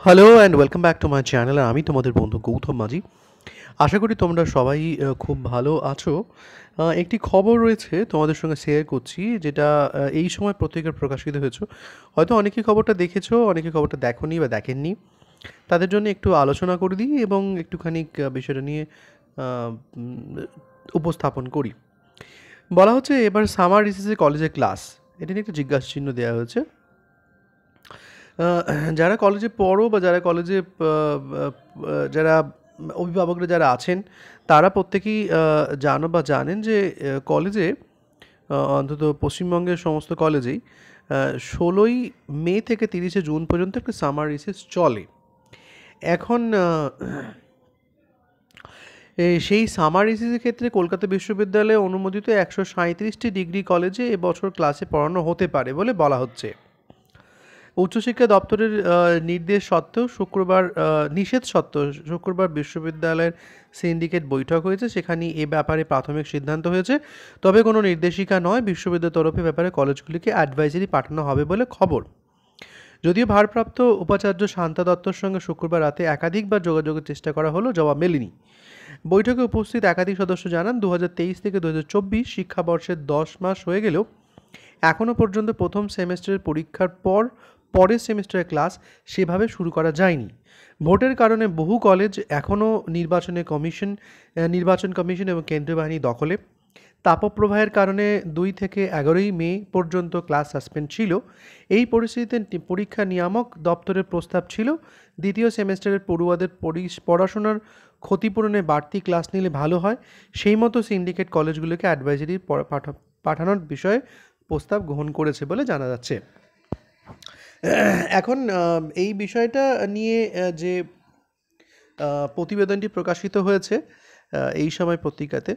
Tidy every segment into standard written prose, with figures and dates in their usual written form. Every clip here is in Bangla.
Hello and welcome back to my channel. আমি তোমাদের বন্ধু গৌতম মাঝি। আশা করি তোমরা সবাই খুব ভালো আছো। একটি খবর রয়েছে তোমাদের সঙ্গে শেয়ার করছি, যেটা এই সময় পত্রিকায় প্রকাশিত হয়েছে। হয়তো অনেকেই খবরটা দেখেছো, অনেকে খবরটা দেখোনি বা দেখেননি। তাদের জন্য একটু আলোচনা করে দিই এবং একটুখানি বিষয়টা নিয়ে আহ, উম, উপস্থাপন করি। বলা হচ্ছে এবার সামার রিসেসে কলেজে ক্লাস, এটা নিয়ে একটা জিজ্ঞাসা চিহ্ন দেওয়া হয়েছে। আহ, যারা কলেজে পড়ো বা যারা কলেজে যারা অভিভাবকরা যারা আছেন, তারা প্রত্যেকেই জানো বা জানেন যে কলেজে, অন্তত পশ্চিমবঙ্গের সমস্ত কলেজেই 16ই মে থেকে 30শে জুন পর্যন্ত একটা সামার রিসেস চলে। এখন সেই সামার রিসেসের ক্ষেত্রে কলকাতা বিশ্ববিদ্যালয়ে অনুমোদিত 137টি ডিগ্রি কলেজে এবছর ক্লাসে পড়ানো হতে পারে বলে বলা হচ্ছে। উচ্চশিক্ষা দপ্তরের নির্দেশ সত্ত্বেও নিষেধ সত্ত্বেও শুক্রবার বিশ্ববিদ্যালয়ের সিন্ডিকেট বৈঠক হয়েছে। সেখানে এ ব্যাপারে প্রাথমিক সিদ্ধান্ত হয়েছে, তবে কোনো নির্দেশিকা নয়। বিশ্ববিদ্যালয়ের তরফে ব্যাপারে কলেজগুলিকে অ্যাডভাইজারি পাঠানো হবে বলে খবর। যদিও ভারপ্রাপ্ত উপাচার্য শান্তা দত্তর সঙ্গে শুক্রবার রাতে একাধিকবার যোগাযোগের চেষ্টা করা হলো, জবাব মেলেনি। বৈঠকে উপস্থিত একাধিক সদস্য জানান, 2023 থেকে 2024 শিক্ষাবর্ষের 10 মাস হয়ে গেলেও এখনও পর্যন্ত প্রথম সেমেস্টারের পরীক্ষার পর পরের সেমেস্টারের ক্লাস সেভাবে শুরু করা যায়নি। ভোটের কারণে বহু কলেজ এখনও নির্বাচন কমিশন এবং কেন্দ্রীয় বাহিনী দখলে। তাপপ্রবাহের কারণে 2 থেকে 11ই মে পর্যন্ত ক্লাস সাসপেন্ড ছিল। এই পরিস্থিতিতে পরীক্ষা নিয়ামক দপ্তরের প্রস্তাব ছিল, দ্বিতীয় সেমেস্টারের পড়ুয়াদের পড়াশোনার ক্ষতিপূরণে বাড়তি ক্লাস নিলে ভালো হয়। সেই মতো সিন্ডিকেট কলেজগুলোকে অ্যাডভাইজারি পাঠানোর বিষয়ে প্রস্তাব গ্রহণ করেছে বলে জানা যাচ্ছে। এখন এই বিষয়টা নিয়ে যে প্রতিবেদনটি প্রকাশিত হয়েছে এই সময় পত্রিকাতে,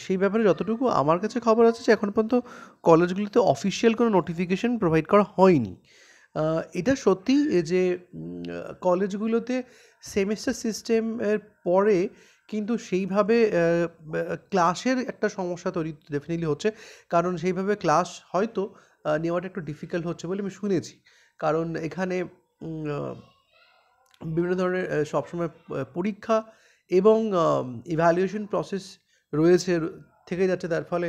সেই ব্যাপারে যতটুকু আমার কাছে খবর আছে যে এখন পর্যন্ত কলেজগুলিতে অফিসিয়াল কোনো নোটিফিকেশন প্রোভাইড করা হয়নি। এটা সত্যি যে কলেজগুলোতে সেমেস্টার সিস্টেমের পরে কিন্তু সেইভাবে ক্লাসের একটা সমস্যা তৈরি ডেফিনেটলি হচ্ছে। কারণ সেইভাবে ক্লাস হয়তো নেওয়াটা একটু ডিফিকাল্ট হচ্ছে বলে আমি শুনেছি। কারণ এখানে বিভিন্ন ধরনের সবসময় পরীক্ষা এবং ইভ্যালুয়েশন প্রসেস রয়েছে, থেকে যাচ্ছে। তার ফলে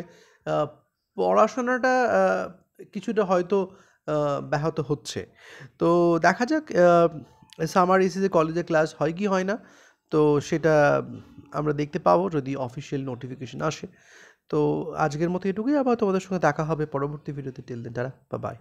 পড়াশোনাটা কিছুটা হয়তো ব্যাহত হচ্ছে। তো দেখা যাক সামার রিসেসে কলেজে ক্লাস হয় কি হয় না। তো সেটা আমরা দেখতে পাবো যদি অফিসিয়াল নোটিফিকেশন আসে। তো আজকের মতো এটুকুই। আবার তোমাদের সঙ্গে দেখা হবে পরবর্তী ভিডিওতে। Till then, tata, bye by.